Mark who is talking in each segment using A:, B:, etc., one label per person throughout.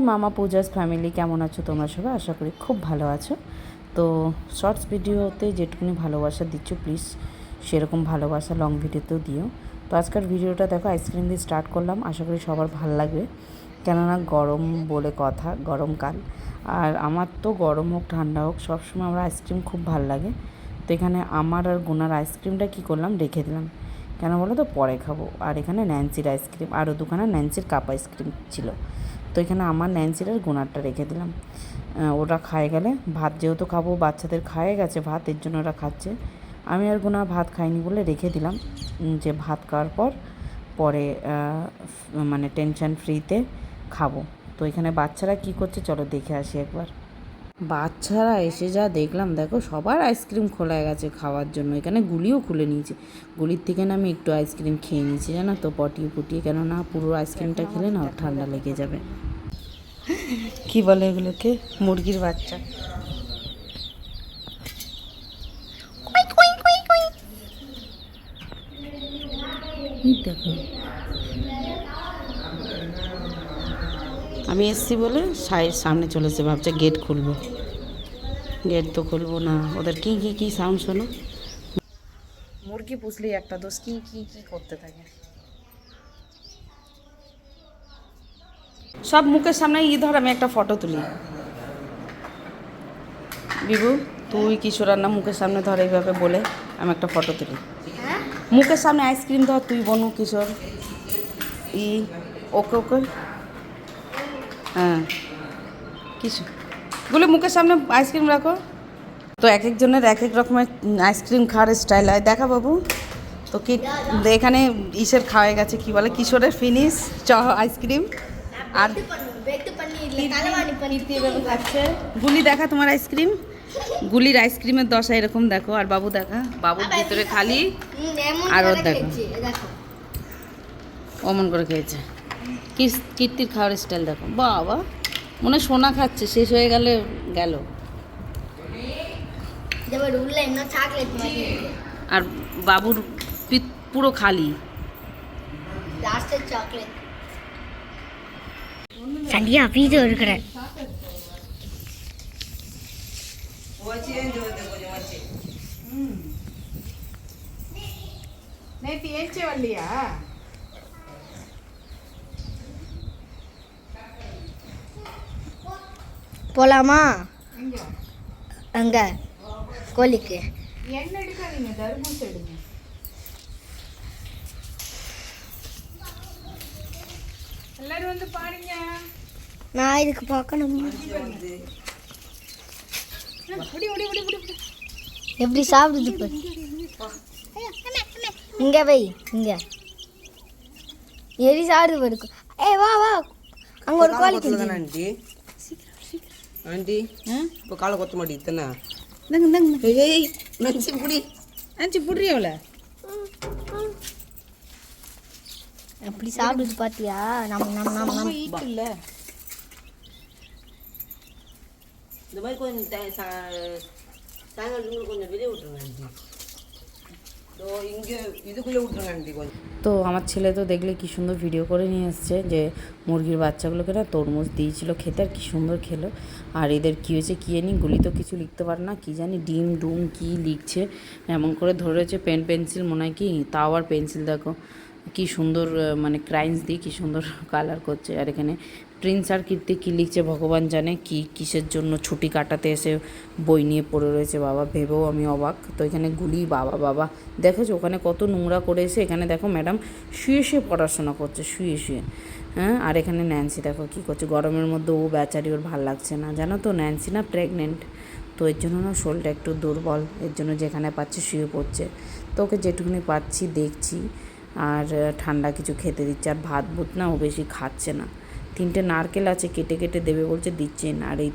A: মামা পূজাস ফ্যামিলি, কেমন আছো তোমরা সবাই? আশা করি খুব ভালো আছো। তো শর্টস ভিডিওতে যেটুকুনি ভালোবাসা দিচ্ছ প্লিজ সেরকম ভালোবাসা লং ভিডিওতেও দিও। তো আজকের ভিডিওটা দেখো আইসক্রিম দিয়ে স্টার্ট করলাম, আশা করি সবার ভালো লাগবে। কেননা গরম বলে কথা, গরমকাল, আর আমার তো গরম হোক ঠান্ডা হোক সবসময় আমার আইসক্রিম খুব ভালো লাগে। তো এখানে আমার আর গুনার আইসক্রিমটা কী করলাম রেখে দিলাম, কেন বলো তো পরে খাবো। আর এখানে ন্যান্সির আইসক্রিম, আরও দুখানা ন্যান্সির কাপ আইসক্রিম ছিল। তো এখানে আমার ন্যান্সির আর গুনারটা রেখে দিলাম। ওরা খায় গেলে ভাত যেহেতু খাবো, বাচ্চাদের খায়ে গেছে ভাত, এর জন্য ওরা খাচ্ছে। আমি আর গুনা ভাত খাইনি বলে রেখে দিলাম, যে ভাত খাওয়ার পর পরে মানে টেনশন ফ্রিতে খাবো। তো এখানে বাচ্চারা কি করছে চলো দেখে আসি একবার। বাচ্চারা এসে যা দেখলাম, দেখো সবার আইসক্রিম খোলা গেছে খাওয়ার জন্য। এখানে গুলিও খুলে নিয়েছে, গুলির থেকে না আমি একটু আইসক্রিম খেয়ে নিয়েছি জানো তো, পটিয়ে পুটিয়ে, কেননা পুরো আইসক্রিমটা খেলে না ঠান্ডা লেগে যাবে। কি বলে এগুলোকে? মুরগির বাচ্চা। দেখো আমি এসছি বলে সামনে চলেছে, ভাবছে গেট খুলবো, গেট তো খুলবো না। ওদের কি কি কি সাউন্ড শোনো। মুরগি পুষলি একটা দোষ, কি কি কি করতে থাকে সব। মুখের সামনে ধর আমি একটা ফটো তুলি। বিভু তুই কিশোর রান্না মুখের সামনে ধর এইভাবে বলে আমি একটা ফটো তুলি। মুখের সামনে আইসক্রিম ধর, তুই বনু কিশোর ওকে ওকে। হ্যাঁ কিশোর বলে মুখের সামনে আইসক্রিম রাখো। তো এক একজনের এক এক রকমের আইসক্রিম খাওয়ার স্টাইল হয়, দেখা বাবু। তো কি এখানে ইসের খাওয়া গেছে, কি বলে কিশোরের ফিনিশ আইসক্রিম। আর খাচ্ছে গুলি, দেখা তোমার আইসক্রিম। গুলির আইসক্রিমের দশা এরকম দেখো, আর বাবু দেখা, বাবুর ভিতরে খালি, আর ওর দেখো অমন করে খেয়েছে। কীর্তির খাওয়ার স্টাইল দেখো, বাবা মনে সোনা খাচ্ছে, শেষ হয়ে গেল গেল। আর বাবুর পুরো খালি
B: சாக்லேட் சந்தியா வீடியோ எடுக்கிறேன்.
C: நேற்று ஏச்சே வரலையா?
B: போலாமா அங்க கோழிக்கு?
C: என்ன எடுக்காதீங்க, தர்பூஸ் எடுங்க. எல்லாரும் வந்து பாருங்க.
B: நான் இதுக்கு பார்க்கணும் எப்படி சாப்பிடுது பாரு. இங்க வை, இங்க எரி சாப்பிடுது பாரு. ஏய் வா வா, அங்க ஒரு கோழி இருக்குது
D: ஆண்டி. ஆண்டி இப்போ காலை கொத்த மாட்டேங்குதுண்ணா.
C: இந்தங்க இந்தங்க.
D: ஏய் நஞ்சி புடி,
C: அஞ்சு புடுறியவள
B: எப்படி சாப்பிடுது பாத்தியா? நம்ம நம்ம நம்ம நம்ம
C: இல்ல
D: இந்த மாதிரி கொஞ்சம் சாயங்காலத்துக்குள்ள கொஞ்சம் வெளியே விட்டுருங்க ஆண்டி. তো ইங்கே இதுக்குள்ளே விட்டுருங்க আন্টি கொஞ்சம்।
A: তো আমার ছেলে তো দেখলে কি সুন্দর ভিডিও করে নিয়ে এসছে, যে মুরগির বাচ্চাগুলোকে না তরমুজ দিয়েছিল খেতে, আর কি সুন্দর খেলো। আর এদের কী হয়েছে কী জানি, গুলি তো কিছু লিখতে পারে না, কী জানি ডিম ডুম কী লিখছে, এমন করে ধরেছে পেন পেন্সিল মনে হয় কি, তাও আর পেন্সিল দেখো কি সুন্দর, মানে ক্রাইন্স দিয়ে কি সুন্দর কালার করছে। আর এখানে প্রিন্স আর কীর্তি কী লিখছে ভগবান জানে, কি কিসের জন্য ছুটি কাটাতে এসে বই নিয়ে পড়ে রয়েছে, বাবা ভেবেও আমি অবাক। তো এখানে গুলি বাবা বাবা দেখেছো ওখানে কত নোংরা করে এসে, এখানে দেখো ম্যাডাম শুয়ে শুয়ে পড়াশোনা করছে, শুয়ে শুয়ে। হ্যাঁ, আর এখানে ন্যান্সি দেখো কী করছে, গরমের মধ্যে ও বেচারি, ওর ভাল লাগছে না জানো তো। ন্যান্সি না প্রেগনেন্ট, তো এর জন্য না শরীরটা একটু দুর্বল, এর জন্য যেখানে পাচ্ছে শুয়ে পড়ছে। তো ওকে যেটুকুনি পাচ্ছি দেখছি, আর ঠান্ডা কিছু খেতে দিচ্ছে। আর ভাত ভুত না ও বেশি খাচ্ছে না। 3টে নারকেল আছে কেটে কেটে দেবে বলছে, দিচ্ছে না। আর এই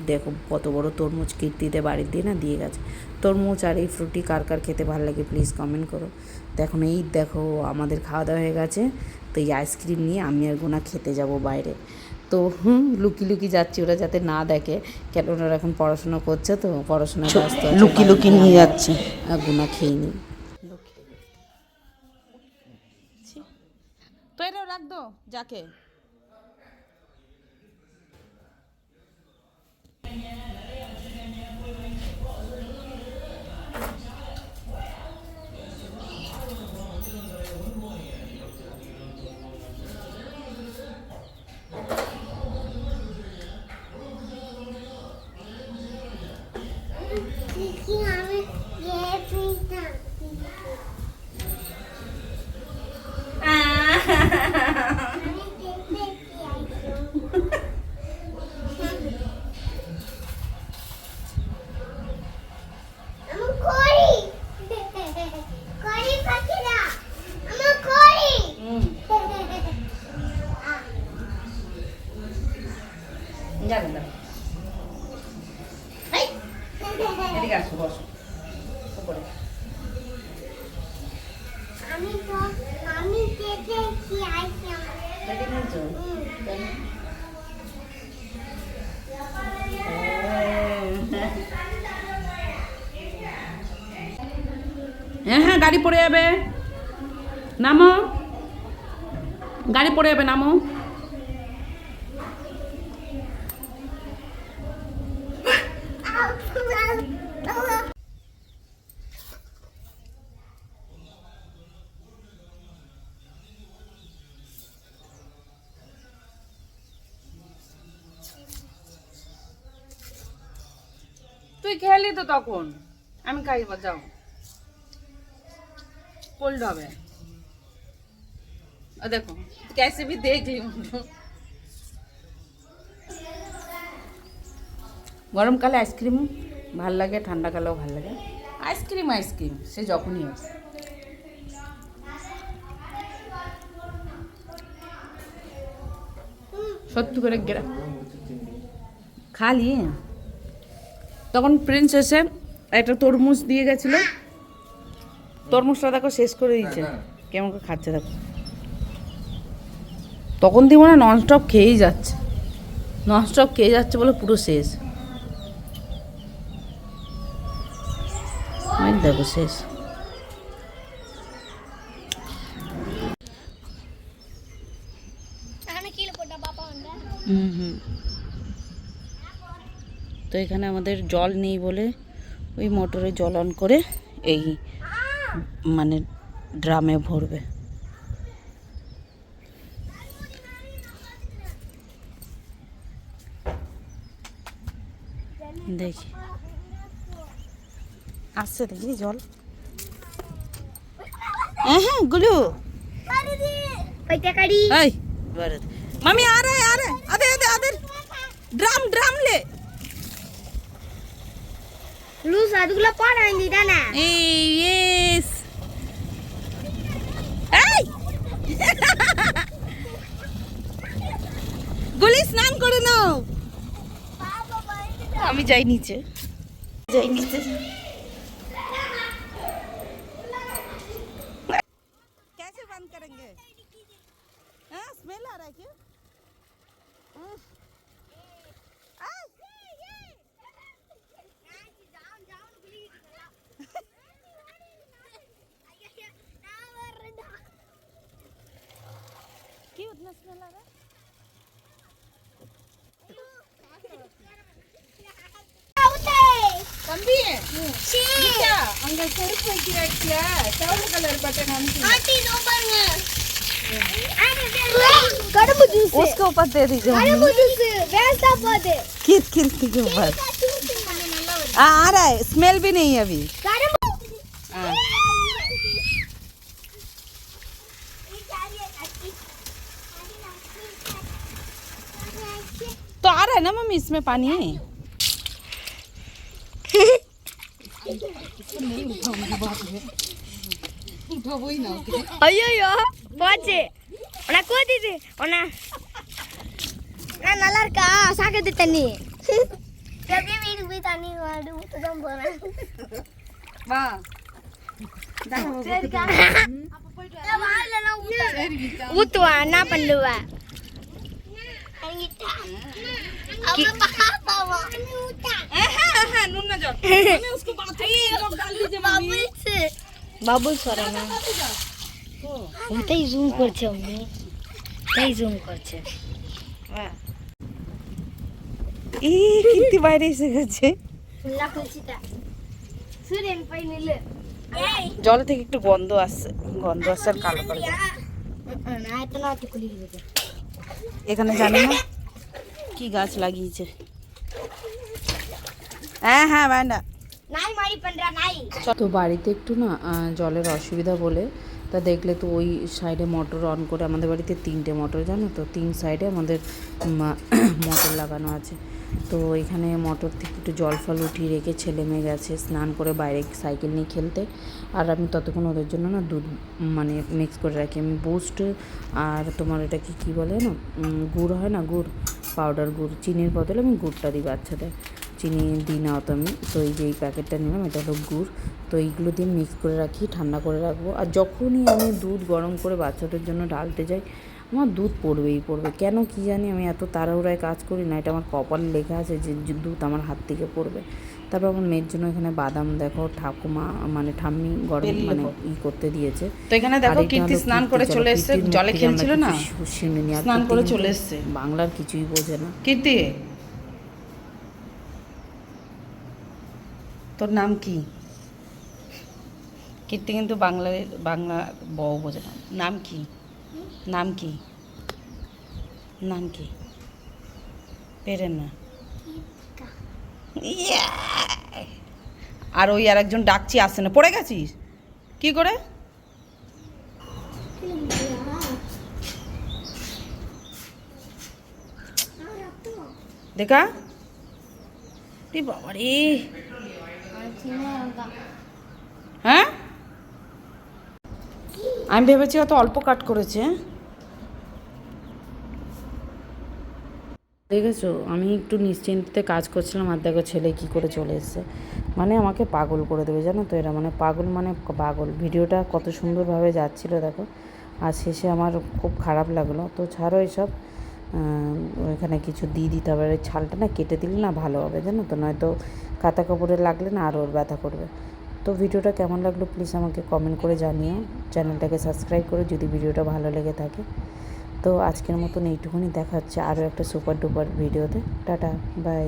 A: দেখো কত বড় তরমুজ কীর্তিতে বাড়ির দিয়ে না দিয়ে গেছে। তরমুজ আর এই ফ্রুটি কার কার খেতে ভালো লাগে প্লিজ কমেন্ট করো। তো এখন এই দেখো আমাদের খাওয়া দাওয়া হয়ে গেছে, তো এই আইসক্রিম নিয়ে আমি আর গোনা খেতে যাব বাইরে। তো লুকি লুকি যাচ্ছি, ওরা যাতে না দেখে, কেন ওরা এখন পড়াশোনা করছে, তো পড়াশোনা ব্যস্ত, লুকি লুকি নিয়ে যাচ্ছে। আর গোনা খেয়ে নিই। তো এটাও রাখ দো যাকে। জানেন না এদিকে আসো বসো উপরে দেখে নিয়েছো? কেন? হ্যাঁ হ্যাঁ গাড়ি পড়ে যাবে, নামো, গাড়ি পড়ে যাবে, নামো। তুই খেলি তো তখন, আমি খাইব, যাও কোল্ড হবে। দেখো कैसे भी देख ली গরমকালে আইসক্রিম ভাল লাগে, ঠান্ডাকালেও ভাল লাগে। আইসক্রিম আইসক্রিম সে যখনই হোক। সত্যি করে খালি তখন প্রিন্স এসে একটা তরমুজ দিয়ে গেছিল, তরমুজটা দেখো শেষ করে দিয়েছে, কেমন করে খাচ্ছে দেখো। তখন দিয়ে মনে হয় ননস্টপ খেয়েই যাচ্ছে, ননস্টপ খেয়ে যাচ্ছে বলে পুরো শেষ। দেখো শেষ। তো এখানে আমাদের জল নেই বলে ওই মোটরে জল অন করে এই মানে ড্রামে ভরবে। দেখি আসছে, দেখি জল। হ্যাঁ गुलू मम्मी आ रहा है आधे ड्राम ड्राम ले
B: लूस अदुगला पानी दाना
A: यस गुली स्नान করে নাও। আমি যাই নিচে, कैसे बंद करेंगे? हाँ स्मेल आ रहा है क्या? क्यों उतना स्मेल आ रहा है?
C: தம்பி क्या அங்க செருப்பு வைக்கிறாச்சியா செவப்பு கலர் பட்டன் அனுப்பி
B: आंटी दो बार कड़बू जूस
A: उसके ऊपर दे दीजिए।
B: कड़बू जूस वैसा पौधे
A: खीर के ऊपर आ रहा है, स्मेल भी नहीं है अभी। हाँ। तो आ रहा है ना मम्मी इसमें पानी है।
B: ஐயோ போச்சு உனக்கு கோதிது உன நான் நல்லா இருக்கா சாக்கத்து தண்ணி அப்படியே வீட்டுக்கு போய் தண்ணி வாடு ஊத்த தான் போறேன்
A: வா
B: சரிக்கா அப்ப போயிட்டு வாயிலலாம் ஊத்துவா என்ன பண்ணுவ বাবুলস করে না ওটাই জুম করছে আমি তাই জুম করছে
A: এই কিত্তি বাইরে এসে গেছে
B: ফুল্লা খুলছিটা সুরেন পাই নিলে
A: জল থেকে একটু গন্ধ আসছে আর কালো করে
B: না এত না তো খুলি দিবে
A: এখানে জানি না কি গাছ লাগিয়েছে। হ্যাঁ হ্যাঁ বাইন্ডা
B: নাই মারি পান্ডা নাই।
A: তো বাড়িতে একটু না জলের অসুবিধা বলে তা দেখলে তো ওই সাইডে মোটর অন করে, আমাদের বাড়িতে 3টে মোটর জানো তো, 3 সাইডে আমাদের মোটর লাগানো আছে। তো এখানে মোটর থেকে একটু জল ফল উঠিয়ে রেখে ছেলে মেয়ে গেছে স্নান করে বাইরে সাইকেল নিয়ে খেলতে। আর আমি ততক্ষণ ওদের জন্য না দুধ মানে মিক্স করে রাখি। আমি বুস্ট আর তোমার এটা কী বলে না, গুড় হয় না, গুড় পাউডার গুড়, চিনির বদলে আমি গুড়টা দিই বাচ্চাদের, চিনি দিই না অত আমি। তো এই যে এই প্যাকেটটা নিলাম, এটা হলো গুড়। তো এইগুলো দিয়ে মিক্স করে রাখি, ঠান্ডা করে রাখবো। আর যখনই আমি দুধ গরম করে বাচ্চাদের জন্য ঢালতে যাই, আমার দুধ পড়বেই পড়বে, কেন কি জানি। আমি এত তাড়াহুড়ায় কাজ করি না, এটা আমার কপালে লেখা আছে যে দুধ আমার হাত থেকে পড়বে। তারপর আমার মেয়ের জন্য এখানে বাদাম দেখো ঠাকুমা মানে ঠাম্মি গরম মানে করতে দিয়েছে।
C: তো এখানে দেখো কীর্তি স্নান করে চলে এসেছে, জলে খেলছিল না,
A: শুনিনি, আর
C: স্নান করে চলে এসেছে।
A: বাংলার কিছুই বোঝে না।
C: কীর্তি, তোর নাম কি? কীর্তি কিন্তু বাংলা বউ বোঝে না। নাম কি? নাম কি? নাম কি? পেরে না। ইয়া! আর ওই আর একজন ডাকছি আসছে না, পড়ে গেছিস কি করে? দেখা বাবারে, হ্যাঁ আমি ভেবেছি অত অল্প কাট করেছে।
A: দেখেছো আমি একটু নিশ্চিন্তে কাজ করছিলাম, আর দেখো ছেলে কী করে চলে এসছে, মানে আমাকে পাগল করে দেবে জানো তো এরা, মানে পাগল মানে পাগল। ভিডিওটা কত সুন্দরভাবে যাচ্ছিলো দেখো, আর শেষে আমার খুব খারাপ লাগলো। তো ছাড়ো এসব, ওইখানে কিছু দিয়ে দিতে হবে, এই ছালটা না কেটে দিলে না ভালো হবে জানো তো, নয়তো কাঁথা কাপড়ে লাগলে না আরও ওর ব্যথা করবে। তো ভিডিওটা কেমন লাগলো প্লিজ আমাকে কমেন্ট করে জানিও, চ্যানেলটাকে সাবস্ক্রাইব করে যদি ভিডিওটা ভালো লেগে থাকে। তো আজকের মতন এইটুকুনি, দেখা হচ্ছে আরও একটা সুপার ডুপার ভিডিওতে। Tata, by.